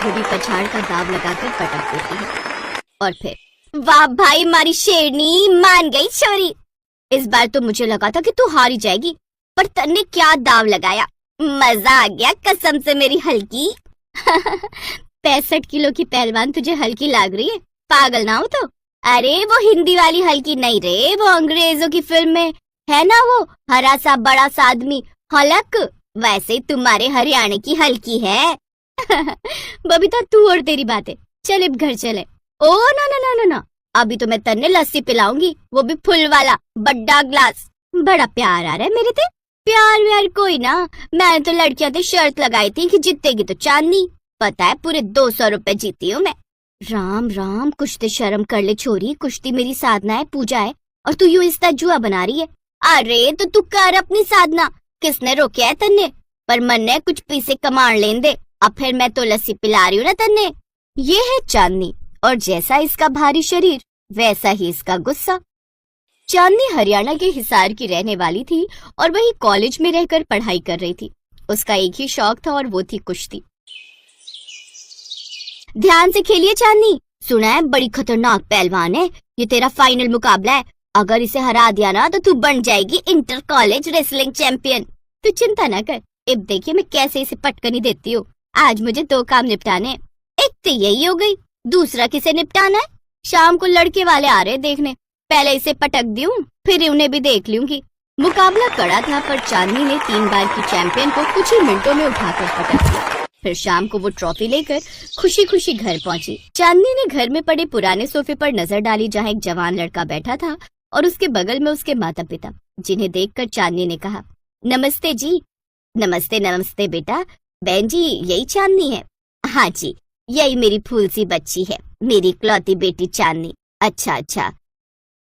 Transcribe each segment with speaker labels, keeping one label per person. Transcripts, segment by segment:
Speaker 1: धोबी पछाड़ का दाव लगाकर पटक देती है। और फिर वाह भाई मारी शेरनी, मान गई छोरी। इस बार तो मुझे लगा था कि तू हार ही जाएगी, पर तन्ने क्या दाव लगाया, मजा आ गया कसम से मेरी हल्की। 65 किलो की पहलवान तुझे हल्की लग रही है, पागल ना हो तो। अरे वो हिंदी वाली हल्की नहीं रे, वो अंग्रेजों की फिल्म में है ना, वो हरा सा बड़ा सा आदमी हलक, वैसे तुम्हारे हरियाणा की हल्की है। बबीता तू और तेरी बातें, चल अब घर चले। ओ ना ना ना ना ना, अभी तो मैं तन्ने लस्सी पिलाऊंगी, वो भी फुल वाला बड़ा ग्लास। बड़ा प्यार आ रहा है मेरे ते। प्यार व्यार कोई ना, मैंने तो लड़कियां ते शर्त लगाई थी कि जीतेगी तो चांदनी, पता है पूरे 200 रुपए जीती हूँ मैं। राम राम, कुछ तो शर्म कर ले छोरी, कुश्ती मेरी साधना है, पूजा है, और तू यूं इसका जुआ बना रही है। अरे तो तू कर अपनी साधना, किसने रोका है तन्ने, पर मन ने कुछ पैसे कमाण लेन दे, अब फिर मैं तो लस्सी पिला रही हूँ ना तन्ने। ये है चांदनी, और जैसा इसका भारी शरीर वैसा ही इसका गुस्सा। चांदनी हरियाणा के हिसार की रहने वाली थी और वही कॉलेज में रहकर पढ़ाई कर रही थी। उसका एक ही शौक था और वो थी कुश्ती। ध्यान से खेलिए चांदनी, सुना है बड़ी खतरनाक पहलवान है, ये तेरा फाइनल मुकाबला है, अगर इसे हरा दिया ना तो तू बन जाएगी इंटर कॉलेज रेसलिंग चैंपियन। तू चिंता ना कर, अब देखिए मैं कैसे इसे पटकनी देती हूँ। आज मुझे 2 काम निपटाने हैं, एक तो यही हो गई, दूसरा किसे निपटाना है, शाम को लड़के वाले आ रहे देखने, पहले इसे पटक दूं, फिर उन्हें भी देख लूंगी। मुकाबला कड़ा था, पर चांदनी ने 3 बार की चैंपियन को कुछ ही मिनटों में उठाकर पटक दिया। फिर शाम को वो ट्रॉफी लेकर खुशी खुशी घर पहुंची। चांदनी ने घर में पड़े पुराने सोफे पर नजर डाली, जहाँ एक जवान लड़का बैठा था और उसके बगल में उसके माता पिता, जिन्हें देखकर चांदनी ने कहा, नमस्ते जी। नमस्ते नमस्ते बेटा, बहन जी यही चांदनी है? हाँ जी, यही मेरी फूल सी बच्ची है, मेरी इकलौती बेटी चांदनी। अच्छा अच्छा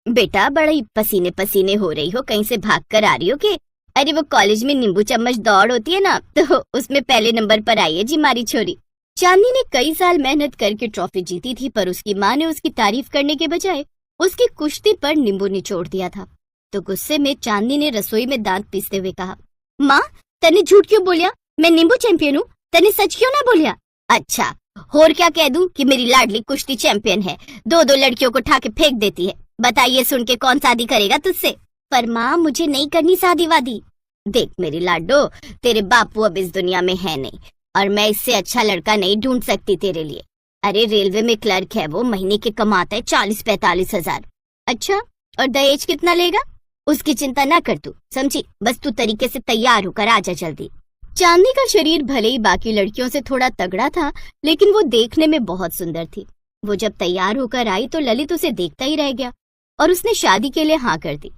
Speaker 1: बेटा, बड़ी पसीने पसीने हो रही हो, कहीं से भाग कर आ रही हो के? अरे वो कॉलेज में नींबू चम्मच दौड़ होती है ना, तो उसमें पहले नंबर पर आई है जी हमारी छोरी। चांदनी ने कई साल मेहनत करके ट्रॉफी जीती थी, पर उसकी माँ ने उसकी तारीफ करने के बजाय उसकी कुश्ती पर नींबू निचोड़ दिया था। तो गुस्से में चांदनी ने रसोई में दांत पीसते हुए कहा, माँ तने झूठ क्यों बोलिया, मैं नींबू चैंपियन हूँ, तने सच क्यों ना बोलिया? अच्छा और क्या कह दूं कि मेरी लाडली कुश्ती चैंपियन है, 2-2 लड़कियों को उठा के फेंक देती है, बताइए सुन के कौन शादी करेगा तुझसे? पर माँ मुझे नहीं करनी शादी वादी। देख मेरी लाडो, तेरे बापू अब इस दुनिया में है नहीं, और मैं इससे अच्छा लड़का नहीं ढूंढ सकती तेरे लिए। अरे रेलवे में क्लर्क है वो, महीने के कमाता है 40-45 हजार। अच्छा और दहेज कितना लेगा? उसकी चिंता ना कर तू, समझी, बस तू तरीके से तैयार होकर आजा जल्दी। चांदनी का शरीर भले ही बाकी लड़कियों से थोड़ा तगड़ा था, लेकिन वो देखने में बहुत सुंदर थी। वो जब तैयार होकर आई तो ललित उसे देखता ही रह गया और उसने शादी के लिए हाँ कर दी।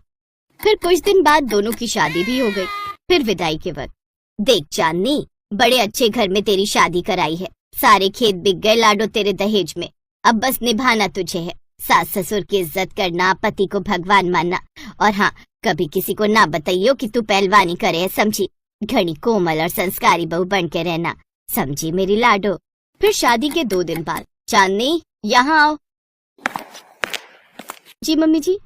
Speaker 1: फिर कुछ दिन बाद दोनों की शादी भी हो गई। फिर विदाई के वक्त, देख चांदनी, बड़े अच्छे घर में तेरी शादी कराई है, सारे खेत बिक गए लाडो तेरे दहेज में, अब बस निभाना तुझे है, सास ससुर की इज्जत करना, पति को भगवान मानना, और हाँ कभी किसी को ना बताइयो कि तू पहलवानी करे है, समझी, घनी कोमल और संस्कारी बहू बन के रहना, समझी मेरी लाडो। फिर शादी के 2 दिन बाद, चांदनी यहाँ आओ। जी मम्मी जी।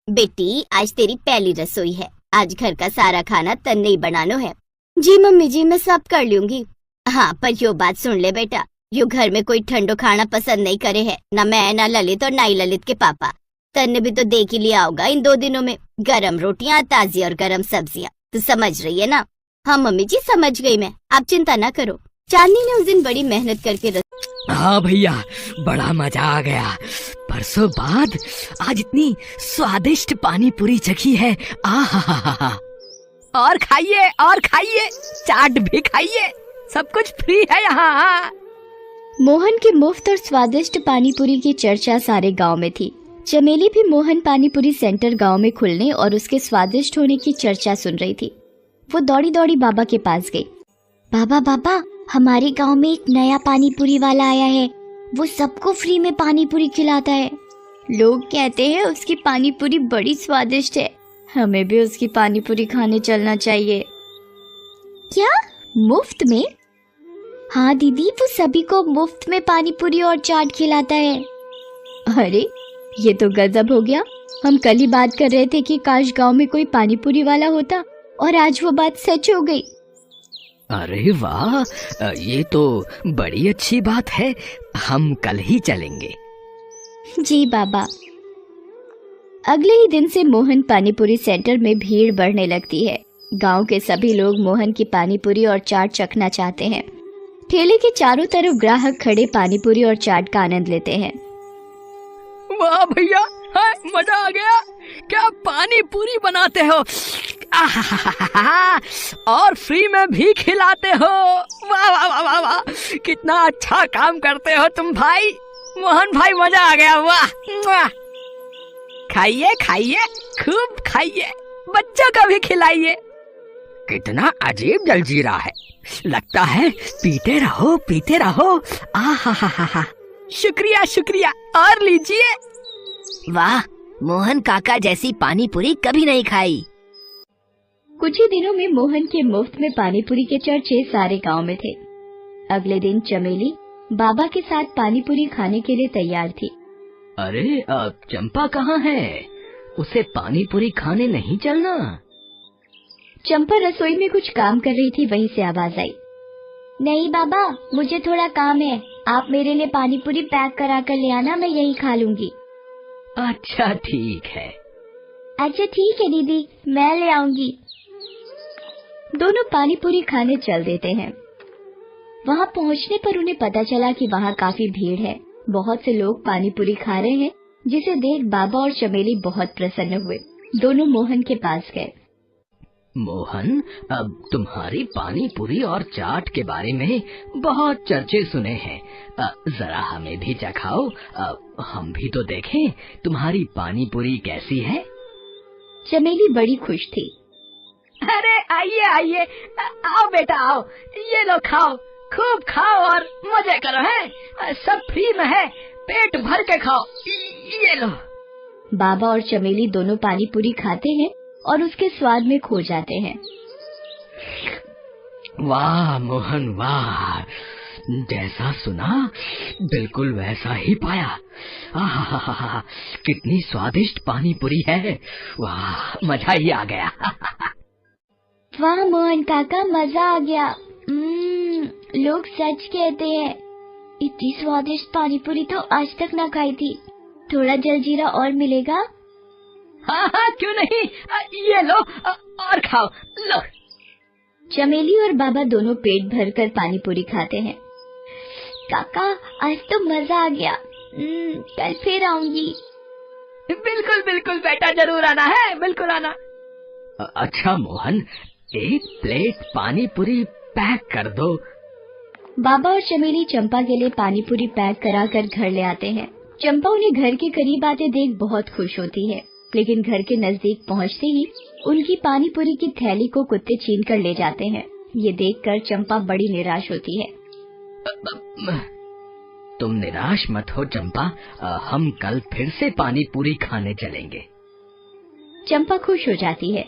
Speaker 1: बेटी आज तेरी पहली रसोई है, आज घर का सारा खाना तन्ने ही बनानो है। जी मम्मी जी मैं सब कर लूंगी। हाँ पर यो बात सुन ले बेटा, यो घर में कोई ठंडो खाना पसंद नहीं करे है, ना मैं ना ललित और ना ही ललित के पापा। तन्ने भी तो देख ही लिया होगा इन 2 दिनों में, गरम रोटियां ताजी और गरम सब्जियां, तू समझ रही है ना? हाँ मम्मी जी समझ गई मैं, आप चिंता ना करो। चांदनी ने उस दिन बड़ी मेहनत करके
Speaker 2: हाँ भैया, बड़ा मजा आ गया, बरसों बाद आज इतनी स्वादिष्ट पानी पूरी चखी है। आहा, और खाइए और खाइए, चाट भी खाइए, सब कुछ फ्री है यहाँ।
Speaker 1: मोहन की मुफ्त और स्वादिष्ट पानीपुरी की चर्चा सारे गांव में थी। चमेली भी मोहन पानीपुरी सेंटर गांव में खुलने और उसके स्वादिष्ट होने की चर्चा सुन रही थी। वो दौड़ी दौड़ी बाबा के पास गई। बाबा बाबा, हमारे गांव में एक नया पानीपुरी वाला आया है, वो सबको फ्री में पानीपुरी खिलाता है। लोग कहते हैं उसकी पानीपुरी बड़ी स्वादिष्ट है, हमें भी उसकी पानीपुरी खाने चलना चाहिए। क्या मुफ्त में? हाँ दीदी, वो सभी को मुफ्त में पानीपुरी और चाट खिलाता है। अरे ये तो गजब हो गया, हम कल ही बात कर रहे थे कि काश गांव में कोई पानीपुरी वाला होता, और आज वो बात सच हो गई।
Speaker 2: अरे वाह, ये तो बड़ी अच्छी बात है। हम कल ही चलेंगे।
Speaker 1: जी बाबा। अगले ही दिन से मोहन पानीपुरी सेंटर में भीड़ बढ़ने लगती है। गांव के सभी लोग मोहन की पानीपुरी और चाट चखना चाहते हैं। ठेले के चारों तरफ ग्राहक खड़े पानीपुरी और चाट का आनंद लेते हैं।
Speaker 2: वाह भैया, मजा आ गया। क्या पानी पूरी बनाते हो, आहाहाहा, और फ्री में भी खिलाते हो। वाह वाह वाह वाह वाह, कितना अच्छा काम करते हो तुम भाई। मोहन भाई, मजा आ गया। वाह, खाइए खाइए, खूब खाइए, बच्चों को भी खिलाइए। कितना अजीब जलजीरा है, लगता है पीते रहो पीते रहो। आहाहाहा, शुक्रिया शुक्रिया, और लीजिए। वाह, मोहन काका जैसी पानी पूरी कभी नहीं खाई।
Speaker 1: कुछ ही दिनों में मोहन के मुफ्त में पानीपुरी के चर्चे सारे गांव में थे। अगले दिन चमेली बाबा के साथ पानीपुरी खाने के लिए तैयार थी।
Speaker 2: अरे चंपा कहाँ है? उसे पानीपुरी खाने नहीं चलना?
Speaker 1: चंपा रसोई में कुछ काम कर रही थी, वहीं से आवाज आई। नहीं बाबा, मुझे थोड़ा काम है। आप मेरे लिए पानीपुरी पैक करा कर ले आना, मैं यहीं खा लूंगी।
Speaker 2: अच्छा ठीक है।
Speaker 1: अच्छा ठीक है दीदी, मैं ले आऊंगी। दोनों पानीपुरी खाने चल देते हैं। वहां पहुंचने पर उन्हें पता चला कि वहां काफी भीड़ है। बहुत से लोग पानीपुरी खा रहे हैं, जिसे देख बाबा और चमेली बहुत प्रसन्न हुए। दोनों मोहन के पास गए।
Speaker 2: मोहन, अब तुम्हारी पानी पूरी और चाट के बारे में बहुत चर्चे सुने हैं। जरा हमें भी चखाओ, हम भी तो देखें तुम्हारी पानी पूरी कैसी है।
Speaker 1: चमेली बड़ी खुश थी।
Speaker 2: अरे आइए आइए, आओ बेटा आओ, ये लो खाओ, खूब खाओ और मजे करो। है सब फ्री में है, पेट भर के खाओ, ये लो।
Speaker 1: बाबा और चमेली दोनों पानीपुरी खाते हैं और उसके स्वाद में खो जाते हैं।
Speaker 2: वाह मोहन वाह, जैसा सुना बिल्कुल वैसा ही पाया। आहा, कितनी स्वादिष्ट पानी पूरी है। वाह, मजा ही आ गया।
Speaker 1: वाह मोहन काका, मजा आ गया। लोग सच कहते हैं, इतनी स्वादिष्ट पानीपुरी तो आज तक ना खाई थी। थोड़ा जलजीरा और मिलेगा?
Speaker 2: हाँ हाँ, क्यों नहीं, ये लो और खाओ, लो।
Speaker 1: चमेली और बाबा दोनों पेट भरकर पानीपुरी खाते हैं। काका, आज तो मजा आ गया। कल फिर आऊंगी।
Speaker 2: बिल्कुल बिल्कुल बेटा, जरूर आना है, बिल्कुल आना। अच्छा मोहन, एक प्लेट पानी पूरी पैक कर दो।
Speaker 1: बाबा और चमेली चंपा के लिए पानीपुरी पैक कराकर घर ले आते हैं। चंपा उन्हें घर के करीब आते देख बहुत खुश होती है, लेकिन घर के नजदीक पहुंचते ही उनकी पानीपुरी की थैली को कुत्ते छीन कर ले जाते हैं। ये देखकर चंपा बड़ी निराश होती है।
Speaker 2: तुम निराश मत हो चंपा, हम कल फिर से पानी पूरी खाने चलेंगे।
Speaker 1: चंपा खुश हो जाती है।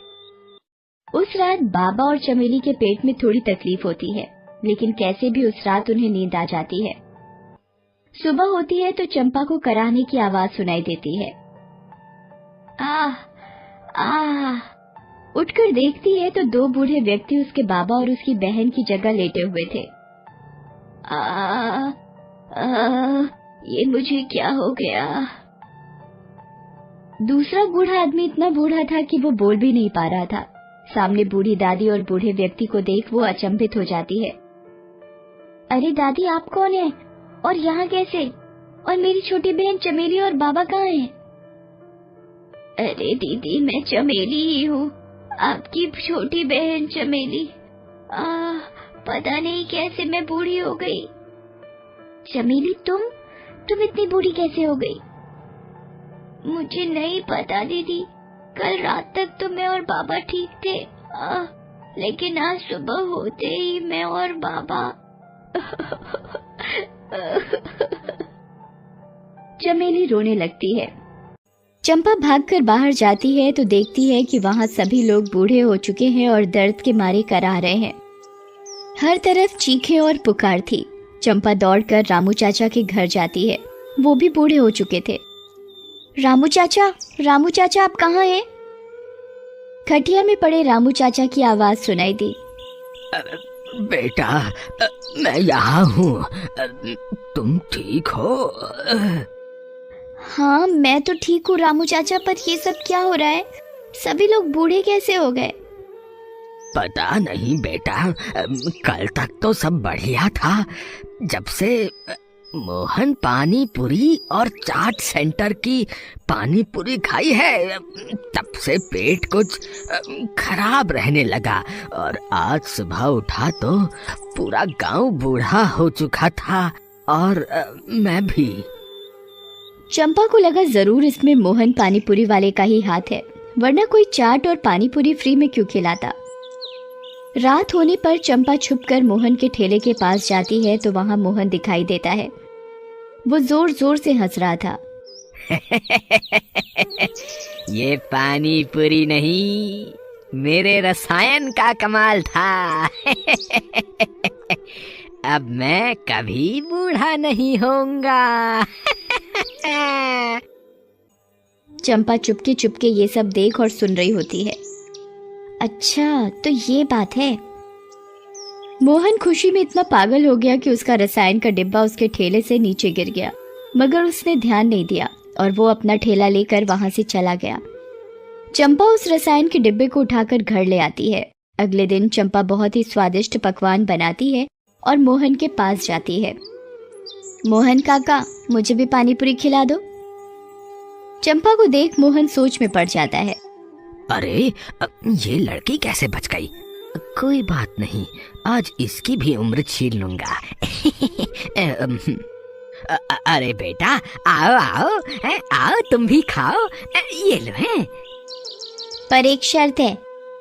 Speaker 1: उस रात बाबा और चमेली के पेट में थोड़ी तकलीफ होती है, लेकिन कैसे भी उस रात उन्हें नींद आ जाती है। सुबह होती है तो चंपा को कराहने की आवाज सुनाई देती है। आह आह, उठकर देखती है तो दो बूढ़े व्यक्ति उसके बाबा और उसकी बहन की जगह लेटे हुए थे। ये मुझे क्या हो गया? दूसरा बूढ़ा आदमी इतना बूढ़ा था कि वो बोल भी नहीं पा रहा था। सामने बूढ़ी दादी और बूढ़े व्यक्ति को देख वो अचंभित हो जाती है। अरे दादी, आप कौन है और यहाँ कैसे? और मेरी छोटी बहन चमेली और बाबा कहाँ हैं? अरे दीदी, मैं चमेली ही हूँ, आपकी छोटी बहन चमेली। पता नहीं कैसे मैं बूढ़ी हो गई। चमेली, तुम इतनी बूढ़ी कैसे हो गई? मुझे नहीं पता दीदी, कल रात तक तो मैं और बाबा ठीक थे, लेकिन आज सुबह होते ही मैं और बाबा। चमेली रोने लगती है। चंपा भागकर बाहर जाती है तो देखती है कि वहाँ सभी लोग बूढ़े हो चुके हैं और दर्द के मारे कराह रहे हैं। हर तरफ चीखें और पुकार थी। चंपा दौड़कर रामू चाचा के घर जाती है। वो भी बूढ़े हो चुके थे। रामू चाचा आप कहाँ हैं? खटिया में पड़े रामू चाचा की आवाज सुनाई दी।
Speaker 2: बेटा, मैं यहाँ हूँ। तुम ठीक हो?
Speaker 1: हाँ मैं तो ठीक हूँ रामू चाचा, पर ये सब क्या हो रहा है? सभी लोग बूढ़े कैसे हो गए?
Speaker 2: पता नहीं बेटा, कल तक तो सब बढ़िया था। जब से मोहन पानी पूरी और चाट सेंटर की पानी पूरी खाई है, तब से पेट कुछ खराब रहने लगा। और आज सुबह उठा तो पूरा गांव बूढ़ा हो चुका था, और मैं भी।
Speaker 1: चंपा को लगा जरूर इसमें मोहन पानीपुरी वाले का ही हाथ है, वरना कोई चाट और पानीपुरी फ्री में क्यों खिलाता। रात होने पर चंपा छुपकर मोहन के ठेले के पास जाती है तो वहां मोहन दिखाई देता है। वो जोर जोर से हंस रहा था।
Speaker 2: ये पानी पूरी नहीं, मेरे रसायन का कमाल था। अब मैं कभी बूढ़ा नहीं होऊंगा।
Speaker 1: चंपा चुपके चुपके ये सब देख और सुन रही होती है। अच्छा तो ये बात है। मोहन खुशी में इतना पागल हो गया कि उसका रसायन का डिब्बा उसके ठेले से नीचे गिर गया, मगर उसने ध्यान नहीं दिया और वो अपना ठेला लेकर वहां से चला गया। चंपा उस रसायन के डिब्बे को उठाकर घर ले आती है। अगले दिन चंपा बहुत ही स्वादिष्ट पकवान बनाती है और मोहन के पास जाती है। मोहन काका, मुझे भी पानीपुरी खिला दो। चंपा को देख मोहन सोच में पड़ जाता है।
Speaker 2: अरे, ये लड़की कैसे बच गई? कोई बात नहीं, आज इसकी भी उम्र छीन लूंगा। अरे बेटा, आओ आओ, आओ तुम भी खाओ, ये लो है।
Speaker 1: पर एक शर्त है,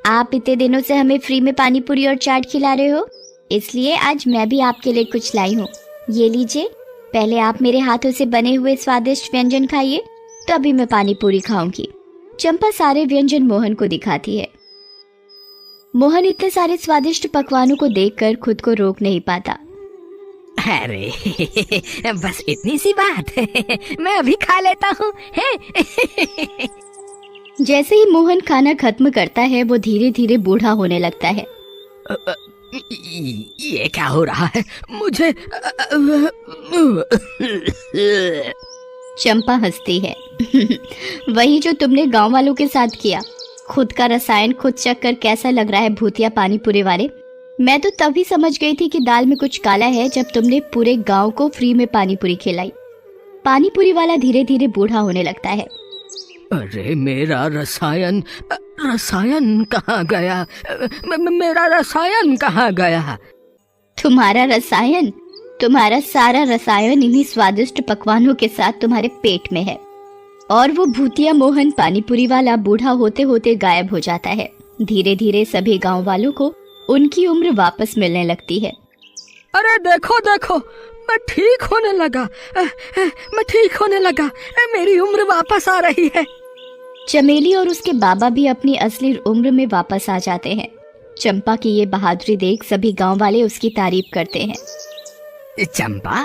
Speaker 1: आप इतने दिनों से हमें फ्री में पानीपुरी और चाट खिला रहे हो, इसलिए आज मैं भी आपके लिए कुछ लाई हूँ। ये लीजिए, पहले आप मेरे हाथों से बने हुए स्वादिष्ट व्यंजन खाइए, तभी मैं पानीपुरी खाऊंगी। चंपा सारे व्यंजन मोहन को दिखाती है। मोहन इतने सारे स्वादिष्ट पकवानों को देखकर खुद को रोक नहीं पाता।
Speaker 2: अरे बस इतनी सी बात है, मैं अभी खा लेता हूँ।
Speaker 1: जैसे ही मोहन खाना खत्म करता है वो धीरे धीरे बूढ़ा होने लगता है।
Speaker 2: ये क्या हो रहा है मुझे?
Speaker 1: चंपा हंसती है। वही जो तुमने गांव वालों के साथ किया। खुद का रसायन खुद चख कर कैसा लग रहा है भूतिया पानीपुरी वाले? मैं तो तभी समझ गई थी कि दाल में कुछ काला है जब तुमने पूरे गांव को फ्री में पानीपुरी खिलाई। पानीपुरी वाला धीरे धीरे बूढ़ा होने लगता है।
Speaker 2: अरे मेरा रसायन कहाँ गया? मेरा रसायन कहाँ गया?
Speaker 1: तुम्हारा रसायन? तुम्हारा सारा रसायन इन्हीं स्वादिष्ट पकवानों के साथ तुम्हारे पेट में है। और वो भूतिया मोहन पानीपुरी वाला बूढ़ा होते होते गायब हो जाता है। धीरे धीरे सभी गांव वालों को उनकी उम्र वापस मिलने लगती है।
Speaker 2: अरे देखो देखो, मैं ठीक होने लगा, मेरी उम्र वापस आ रही है।
Speaker 1: चमेली और उसके बाबा भी अपनी असली उम्र में वापस आ जाते हैं। चंपा की ये बहादुरी देख सभी गांव वाले उसकी तारीफ करते हैं।
Speaker 2: चंपा,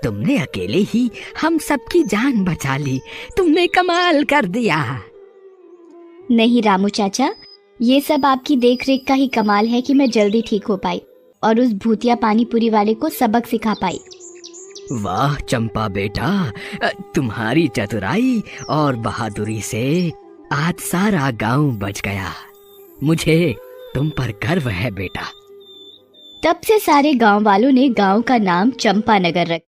Speaker 2: तुमने अकेले ही हम सबकी जान बचा ली, तुमने कमाल कर दिया।
Speaker 1: नहीं रामू चाचा, ये सब आपकी देखरेख का ही कमाल है कि मैं जल्दी ठीक हो पाई और उस भूतिया पानीपुरी वाले को सबक सिखा पाई।
Speaker 2: वाह चंपा बेटा, तुम्हारी चतुराई और बहादुरी से आज सारा गांव बच गया। मुझे तुम पर गर्व है बेटा।
Speaker 1: तब से सारे गांव वालों ने गांव का नाम चंपानगर रखा।